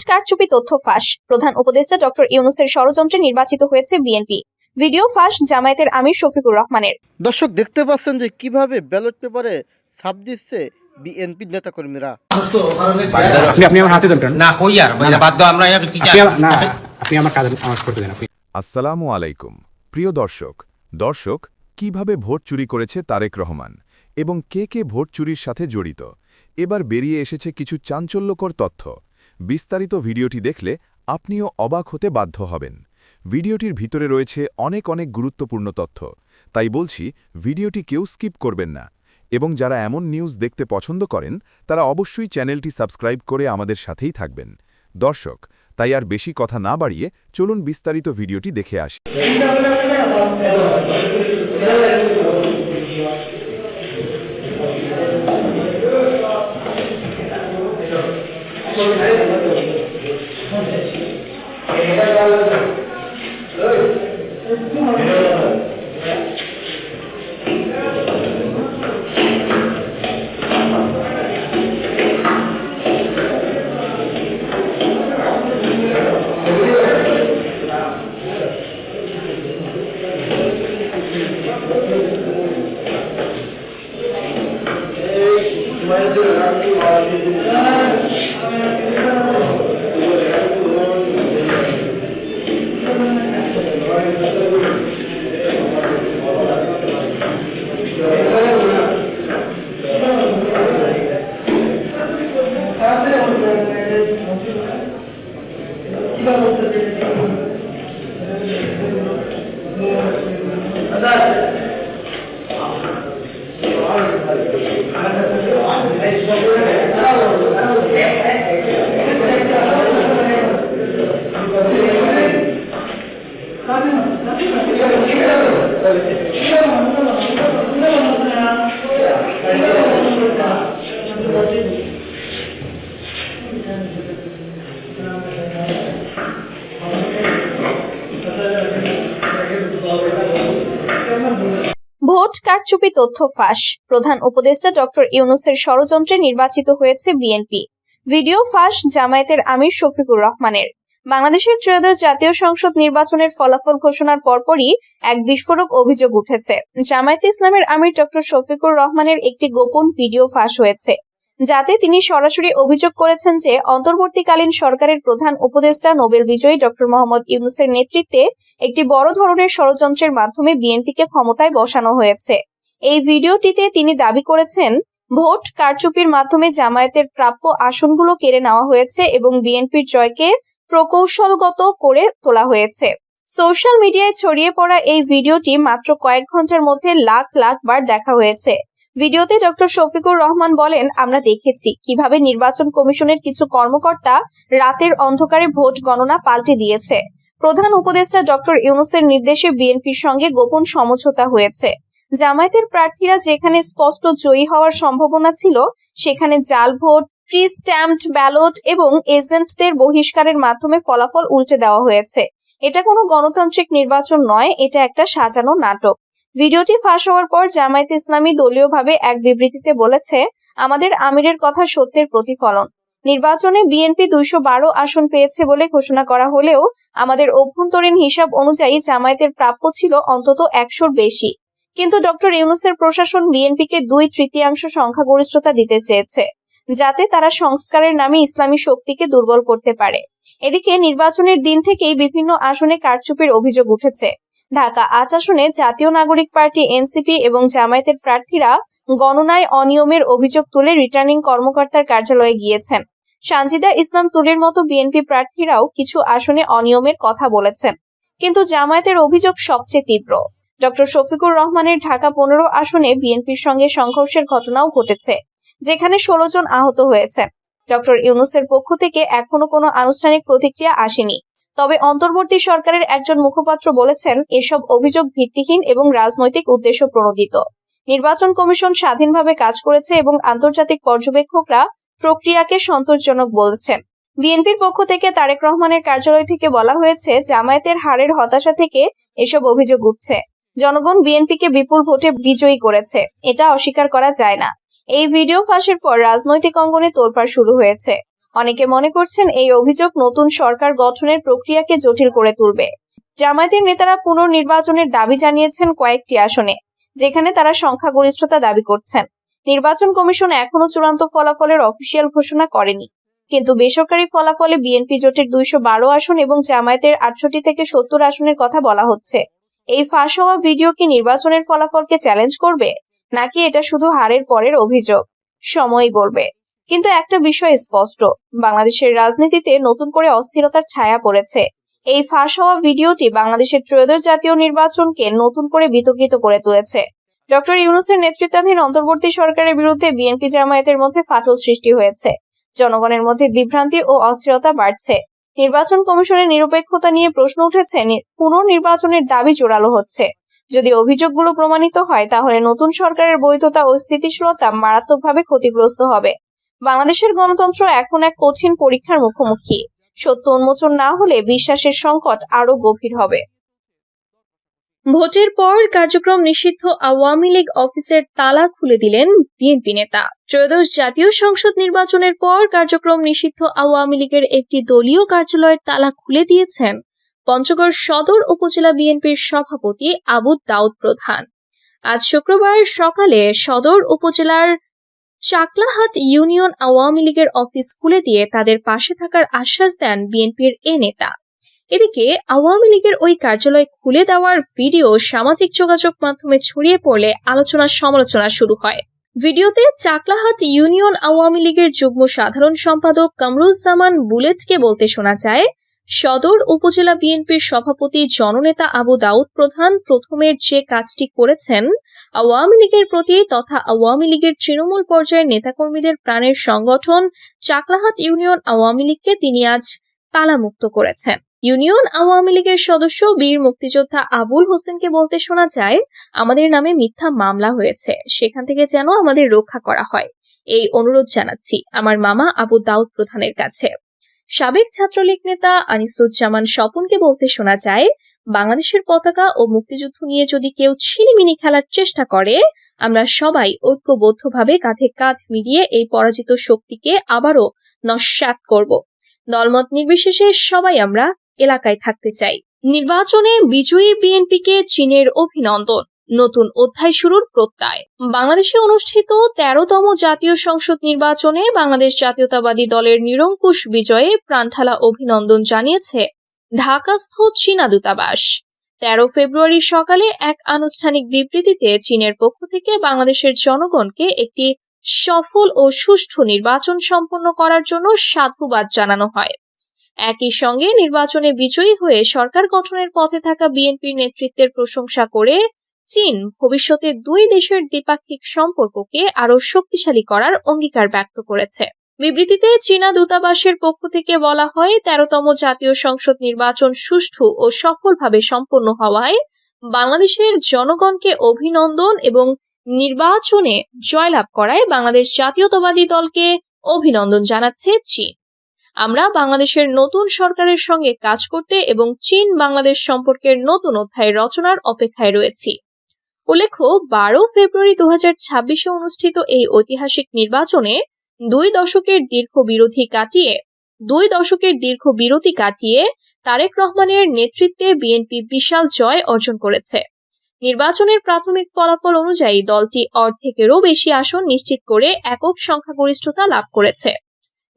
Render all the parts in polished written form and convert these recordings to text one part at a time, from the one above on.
কারচুপি তথ্য ফাঁস। প্রধান উপদেষ্টা ডক্টর ইউনূসের ষড়যন্ত্রে নির্বাচিত হয়েছে বিএনপি। ভিডিও ফাঁস জামায়াতের আমির শফিকুর রহমানের। দর্শক দেখতে পাচ্ছেন যে কিভাবে ব্যালট পেপারে ছাপ দিচ্ছে বিএনপি নেতাকর্মীরা। আপনি আমার হাতে ধরবেন না কই আর বাধ্য আমরা না আপনি আমার কাজ আমার করতে দেন। আসসালামু আলাইকুম প্রিয় দর্শক কিভাবে ভোট চুরি করেছে তারেক রহমান এবং কে কে ভোট চুরির সাথে জড়িত, এবার বেরিয়ে এসেছে কিছু চাঞ্চল্যকর তথ্য। বিস্তারিত ভিডিওটি দেখলে আপনিও অবাক হতে বাধ্য হবেন। ভিডিওটির ভিতরে রয়েছে অনেক গুরুত্বপূর্ণ তথ্য, তাই বলছি ভিডিওটি কেউ স্কিপ করবেন না। এবং যারা এমন নিউজ দেখতে পছন্দ করেন তারা অবশ্যই চ্যানেলটি সাবস্ক্রাইব করে আমাদের সাথেই থাকবেন। দর্শক, তাই আর বেশি কথা না বাড়িয়ে চলুন বিস্তারিত ভিডিওটি দেখে আসি। ভোট কারচুপি তথ্য ফাঁস। প্রধান উপদেষ্টা ডক্টর ইউনূসের ষড়যন্ত্রে নির্বাচিত হয়েছে বিএনপি। ভিডিও ফাঁস জামায়াতের আমির শফিকুর রহমানের। বাংলাদেশের ত্রয়োদশ জাতীয় সংসদ নির্বাচনের ফলাফল ঘোষণার পরপরই এক বিস্ফোরক অভিযোগ উঠেছে। জামায়াতে ইসলামের আমির ডক্টর শফিকুর রহমানের একটি গোপন ভিডিও ফাঁস হয়েছে, যাতে তিনি সরাসরি অভিযোগ করেছেন যে অন্তর্বর্তীকালীন সরকারের প্রধান উপদেষ্টা নোবেল বিজয়ী ডক্টর মোহাম্মদ ইউনূসের নেতৃত্বে একটি বড় ধরনের ষড়যন্ত্রের মাধ্যমে বিএনপিকে ক্ষমতায় বসানো হয়েছে। এই ভিডিওটিতে তিনি দাবি করেছেন, ভোট কারচুপির মাধ্যমে জামায়াতের প্রাপ্য আসনগুলো কেড়ে নেওয়া হয়েছে এবং বিএনপির জয়কে প্রকৌশলগত করে তোলা হয়েছে। সোশ্যাল মিডিয়ায় ছড়িয়ে পড়া এই ভিডিওটি মাত্র কয়েক ঘন্টার মধ্যে লাখ বার দেখা হয়েছে। ভিডিওতে ডক্টর শফিকুর রহমান বলেন, আমরা দেখেছি কিভাবে নির্বাচন কমিশনের কিছু কর্মকর্তা রাতের অন্ধকারে ভোট গণনা পাল্টে দিয়েছে। প্রধান উপদেষ্টা ডক্টর ইউনূসের নির্দেশে বিএনপির সঙ্গে গোপন সমঝোতা হয়েছে। জামায়াতের প্রার্থীরা যেখানে স্পষ্ট জয়ী হওয়ার সম্ভাবনা ছিল, সেখানে জাল ভোট, প্রি স্ট্যাম্পড ব্যালট এবং এজেন্টদের বহিষ্কারের মাধ্যমে ফলাফল উল্টে দেওয়া হয়েছে। এটা কোনো গণতান্ত্রিক নির্বাচন নয়, এটা একটা সাজানো নাটক। ভিডিওটি ফাঁস হওয়ার পর জামায়াতে ইসলামী দলীয়ভাবে এক বিবৃতিতে বলেছে, আমাদের আমিরের কথা সত্যের প্রতিফলন। নির্বাচনে বিএনপি 212 আসন পেয়েছে বলে ঘোষণা করা হলেও আমাদের অভ্যন্তরীণ হিসাব অনুযায়ী জামায়াতের প্রাপ্য ছিল অন্তত 100-র বেশি। কিন্তু ডক্টর ইউনূসের প্রশাসন বিএনপিকে 2/3 সংখ্যাগরিষ্ঠতা দিতে চেয়েছে, যাতে তারা সংস্কারের নামে ইসলামী শক্তিকে দুর্বল করতে পারে। এদিকে নির্বাচনের দিন থেকেই বিভিন্ন আসনে কারচুপির অভিযোগ উঠেছে। ঢাকা 8 আসনে জাতীয় নাগরিক পার্টি এনসিপি এবং জামায়াতের প্রার্থীরা গণনায় অনিয়মের অভিযোগ তুলে রিটার্নিং কর্মকর্তার কার্যালয়ে গিয়েছেন। সানজিদা ইসলাম তুলির মতো বিএনপি প্রার্থীরাও কিছু আসনে অনিয়মের কথা বলেছেন, কিন্তু জামায়াতের অভিযোগ সবচেয়ে তীব্র। ডক্টর শফিকুর রহমানের ঢাকা 15 আসনে বিএনপির সঙ্গে সংঘর্ষের ঘটনাও ঘটেছে, যেখানে 16 জন আহত হয়েছেন। ডক্টর ইউনূসের পক্ষ থেকে এখনো কোনো আনুষ্ঠানিক প্রতিক্রিয়া আসেনি, তবে অন্তর্বর্তী সরকারের একজন মুখপাত্র বলেছেন, এসব অভিযোগ ভিত্তিহীন এবং রাজনৈতিক উদ্দেশ্য প্রণোদিত। নির্বাচন কমিশন স্বাধীনভাবে কাজ করেছে এবং আন্তর্জাতিক পর্যবেক্ষকরা প্রক্রিয়াকে সন্তোষজনক বলেছেন। বিএনপির পক্ষ থেকে তারেক রহমানের কার্যালয় থেকে বলা হয়েছে, জামায়াতের হারের হতাশা থেকে এসব অভিযোগ উঠছে। জনগণ বিএনপিকে বিপুল ভোটে বিজয়ী করেছে, এটা অস্বীকার করা যায় না। এই ভিডিও ফাঁসের পর রাজনৈতিক অঙ্গনে তোলপাড় শুরু হয়েছে। অনেকে মনে করছেন এই অভিযোগ নতুন সরকার গঠনের প্রক্রিয়াকে জটিল করে তুলবে। জামায়াতের নেতারা পুনর্নির্বাচনের দাবি জানিয়েছেন কয়েকটি আসনে, যেখানে তারা সংখ্যাগরিষ্ঠতা দাবি করছেন। নির্বাচন কমিশন এখনো চূড়ান্ত ফলাফলের অফিসিয়াল ঘোষণা করেনি, কিন্তু বেসরকারি ফলাফলে বিএনপি জোটের 212 আসন এবং জামায়াতের 68 থেকে 70 আসনের কথা বলা হচ্ছে। এই ফাঁস হওয়া ভিডিও কি নির্বাচনের ফলাফলকে চ্যালেঞ্জ করবে, নাকি এটা শুধু হারের পরের অভিযোগ? সময়ই বলবে। কিন্তু একটা বিষয় স্পষ্ট, বাংলাদেশের রাজনীতিতে নতুন করে অস্থিরতার ছায়া পড়েছে। এই ফাঁস হওয়া ভিডিওটি বাংলাদেশের ত্রয়োদশ জাতীয় নির্বাচনকে নতুন করে বিতর্কিত করে তুলেছে। ডক্টর ইউনূসের নেতৃত্বাধীন অন্তর্বর্তী সরকারের বিরুদ্ধে বিএনপি জামায়াতের মধ্যে ফাটল সৃষ্টি হয়েছে। জনগণের মধ্যে বিভ্রান্তি ও অস্থিরতা বাড়ছে। নির্বাচন কমিশনের নিরপেক্ষতা নিয়ে প্রশ্ন উঠেছে, পুনর্নির্বাচনের দাবি জোরালো হচ্ছে। যদি অভিযোগগুলো প্রমাণিত হয়, তাহলে নতুন সরকারের বৈধতা ও স্থিতিশীলতা মারাত্মকভাবে ক্ষতিগ্রস্ত হবে। বাংলাদেশের গণতন্ত্র এখন এক কঠিন পরীক্ষার মুখোমুখি। সত্য উন্মোচন না হলে বিশ্বাসের সংকট আরো গভীর হবে। ভোটের পর কার্যক্রম নিষিদ্ধ আওয়ামী লীগ অফিসের তালা খুলে দিলেন বিএনপি নেতা। ত্রয়োদশ জাতীয় সংসদ নির্বাচনের পর কার্যক্রম নিষিদ্ধ আওয়ামী লীগের একটি দলীয় কার্যালয়ের তালা খুলে দিয়েছেন পঞ্চগড় সদর উপজেলা বিএনপির সভাপতি আবু দাউদ প্রধান। আজ শুক্রবার সকালে সদর উপজেলার চাকলাহাট ইউনিয়ন আওয়ামী লীগের অফিস খুলে দিয়ে তাদের পাশে থাকার আশ্বাস দেন বিএনপির এ নেতা। এদিকে আওয়ামী লীগের ওই কার্যালয় খুলে দেওয়ার ভিডিও সামাজিক যোগাযোগ মাধ্যমে ছড়িয়ে পড়লে আলোচনা সমালোচনা শুরু হয়। ভিডিওতে চাকলাহাট ইউনিয়ন আওয়ামী লীগের যুগ্ম সাধারণ সম্পাদক কামরুজ্জামান বুলেটকে বলতে শোনা যায়, সদর উপজেলা বিএনপির সভাপতি জননেতা আবু দাউদ প্রধান প্রথমের যে কাজটি করেছেন, আওয়ামী লীগের প্রতি তথা আওয়ামী লীগের তৃণমূল পর্যায়ের নেতাকর্মীদের প্রাণের সংগঠন চাকলাহাট ইউনিয়ন আওয়ামী লীগকে তিনি আজ তালামুক্ত করেছেন। ইউনিয়ন আওয়ামী লীগের সদস্য বীর মুক্তিযোদ্ধা আবুল হোসেনকে বলতে শোনা যায়, আমাদের নামে মিথ্যা মামলা হয়েছে, সেখান থেকে যেন আমাদের রক্ষা করা হয়, এই অনুরোধ জানাচ্ছি আমার মামা আবু দাউদ প্রধানের কাছে। সাবেক ছাত্রলীগ নেতা আনিসুজ্জামান স্বপনকে বলতে শোনা যায়, বাংলাদেশের পতাকা ও মুক্তিযুদ্ধ নিয়ে যদি কেউ ছিনিমিনি খেলার চেষ্টা করে, আমরা সবাই ঐক্যবদ্ধভাবে কাঁধে কাঁধ মিলিয়ে এই পরাজিত শক্তিকে আবারও নস্যাৎ করব। দলমত নির্বিশেষে সবাই আমরা এলাকায় থাকতে চাই। নির্বাচনে বিজয়ী বিএনপিকে চীনের অভিনন্দন, নতুন অধ্যায় শুরুর প্রত্যয়। বাংলাদেশে অনুষ্ঠিত 13তম জাতীয় সংসদ নির্বাচনে বাংলাদেশ জাতীয়তাবাদী দলের নিরঙ্কুশ বিজয়ে প্রাণঢালা অভিনন্দন জানিয়েছে ঢাকাস্থ চীনা দূতাবাস। 13 ফেব্রুয়ারি সকালে এক আনুষ্ঠানিক বিবৃতিতে চীনের পক্ষ থেকে বাংলাদেশের জনগণকে একটি সফল ও সুষ্ঠু নির্বাচন সম্পন্ন করার জন্য সাধুবাদ জানানো হয়। একই সঙ্গে নির্বাচনে বিজয়ী হয়ে সরকার গঠনের পথে থাকা বিএনপির নেতৃত্বের প্রশংসা করে চীন ভবিষ্যতে দুই দেশের দ্বিপাক্ষিক সম্পর্ককে আরও শক্তিশালী করার অঙ্গীকার ব্যক্ত করেছে। বিবৃতিতে চীনা দূতাবাসের পক্ষ থেকে বলা হয়, 13তম জাতীয় সংসদ নির্বাচন সুষ্ঠু ও সফলভাবে সম্পন্ন হওয়ায় বাংলাদেশের জনগণকে অভিনন্দন এবং নির্বাচনে জয়লাভ করায় বাংলাদেশ জাতীয়তাবাদী দলকে অভিনন্দন জানাচ্ছে চীন। আমরা বাংলাদেশের নতুন সরকারের সঙ্গে কাজ করতে এবং চীন বাংলাদেশ সম্পর্কের নতুন অধ্যায় রচনার অপেক্ষায় রয়েছি। উল্লেখ্য, 12 ফেব্রুয়ারি 2026 অনুষ্ঠিত এই ঐতিহাসিক নির্বাচনে 2 দশকের দীর্ঘ বিরতি কাটিয়ে তারেক রহমানের নেতৃত্বে বিএনপি বিশাল জয় অর্জন করেছে। নির্বাচনের প্রাথমিক ফলাফল অনুযায়ী দলটি অর্ধেকেরও বেশি আসন নিশ্চিত করে একক সংখ্যাগরিষ্ঠতা লাভ করেছে।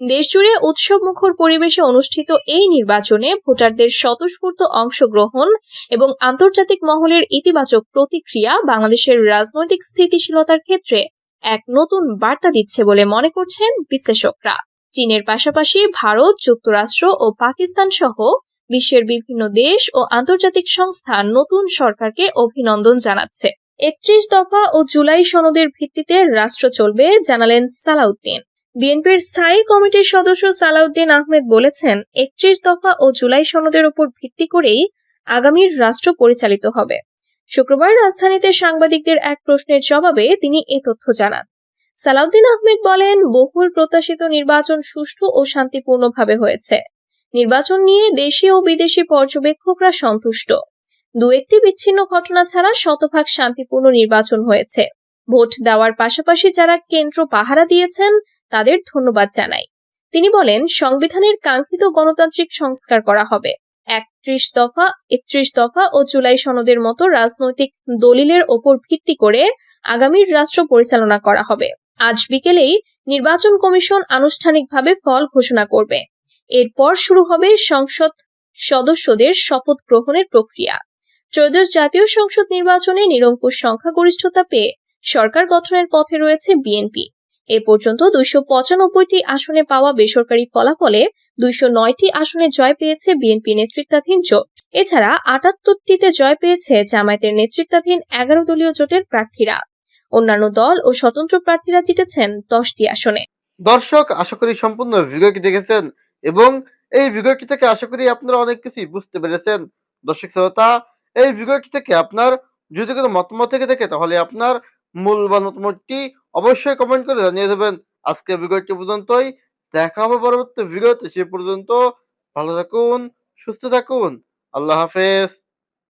দেশজুড়ে উৎসবমুখর পরিবেশে অনুষ্ঠিত এই নির্বাচনে ভোটারদের স্বতঃস্ফূর্ত অংশগ্রহণ এবং আন্তর্জাতিক মহলের ইতিবাচক প্রতিক্রিয়া বাংলাদেশের রাজনৈতিক স্থিতিশীলতার ক্ষেত্রে এক নতুন বার্তা দিচ্ছে বলে মনে করছেন বিশ্লেষকরা। চীনের পাশাপাশি ভারত, যুক্তরাষ্ট্র ও পাকিস্তান সহ বিশ্বের বিভিন্ন দেশ ও আন্তর্জাতিক সংস্থা নতুন সরকারকে অভিনন্দন জানাচ্ছে। 31 দফা ও জুলাই সনদের ভিত্তিতে রাষ্ট্র চলবে, জানালেন সালাউদ্দিন। বিএনপির স্থায়ী কমিটির সদস্য সালাউদ্দিন আহমেদ বলেছেন, 31 দফা ও জুলাই সনদের উপর ভিত্তি করেই আগামীর রাষ্ট্র পরিচালিত হবে। শুক্রবার রাজধানীতে সাংবাদিকদের এক প্রশ্নের জবাবে তিনি এ তথ্য জানান। সালাউদ্দিন আহমেদ বলেন, বহুল প্রত্যাশিত নির্বাচন সুষ্ঠু ও শান্তিপূর্ণভাবে হয়েছে। নির্বাচন নিয়ে দেশি ও বিদেশি পর্যবেক্ষকরা সন্তুষ্ট। 2-1টি বিচ্ছিন্ন ঘটনা ছাড়া শতভাগ শান্তিপূর্ণ নির্বাচন হয়েছে। ভোট দেওয়ার পাশাপাশি যারা কেন্দ্র পাহারা দিয়েছেন তাদের ধন্যবাদ জানাই। তিনি বলেন, সংবিধানের কাঙ্ক্ষিত গণতান্ত্রিক সংস্কার করা হবে। 31 দফা, 31 দফা ও জুলাই সনদের মতো রাজনৈতিক দলিলের ওপর ভিত্তি করে আগামীর রাষ্ট্র পরিচালনা করা হবে। আজ বিকেলেই নির্বাচন কমিশন আনুষ্ঠানিকভাবে ফল ঘোষণা করবে। এরপর শুরু হবে সংসদ সদস্যদের শপথ গ্রহণের প্রক্রিয়া। ত্রয়োদশ জাতীয় সংসদ নির্বাচনে নিরঙ্কুশ সংখ্যাগরিষ্ঠতা পেয়ে সরকার গঠনের পথে রয়েছে বিএনপি। এ পর্যন্ত 295টি আসনে পাওয়া বেসরকারি ফলাফলে 209টি আসনে জয় পেয়েছে বিএনপি নেতৃত্বাধীন জোট। এছাড়া 78টিতে জয় পেয়েছে জামায়াতের নেতৃত্বাধীন 11 দলীয় জোটের প্রার্থীরা। অন্যান্য দল ও স্বতন্ত্র প্রার্থীরা জিতেছেন 10টি আসনে। দর্শক, আশা করি সম্পূর্ণ ভিডিওটি দেখেছেন এবং এই ভিডিওটি থেকে আশা করি আপনারা অনেক কিছুই বুঝতে পেরেছেন। দর্শক শ্রোতা, এই ভিডিওটি থেকে আপনার যদি কোনো মতামত থেকে থাকে তাহলে আপনার মূল্যবান মতামতটি অবশ্যই কমেন্ট করে জানিয়ে দেবেন। আজকে ভিডিওটি পর্যন্তই, দেখা হবে পরবর্তী ভিডিওতে। সে পর্যন্ত ভালো থাকুন, সুস্থ থাকুন, আল্লাহ হাফেজ।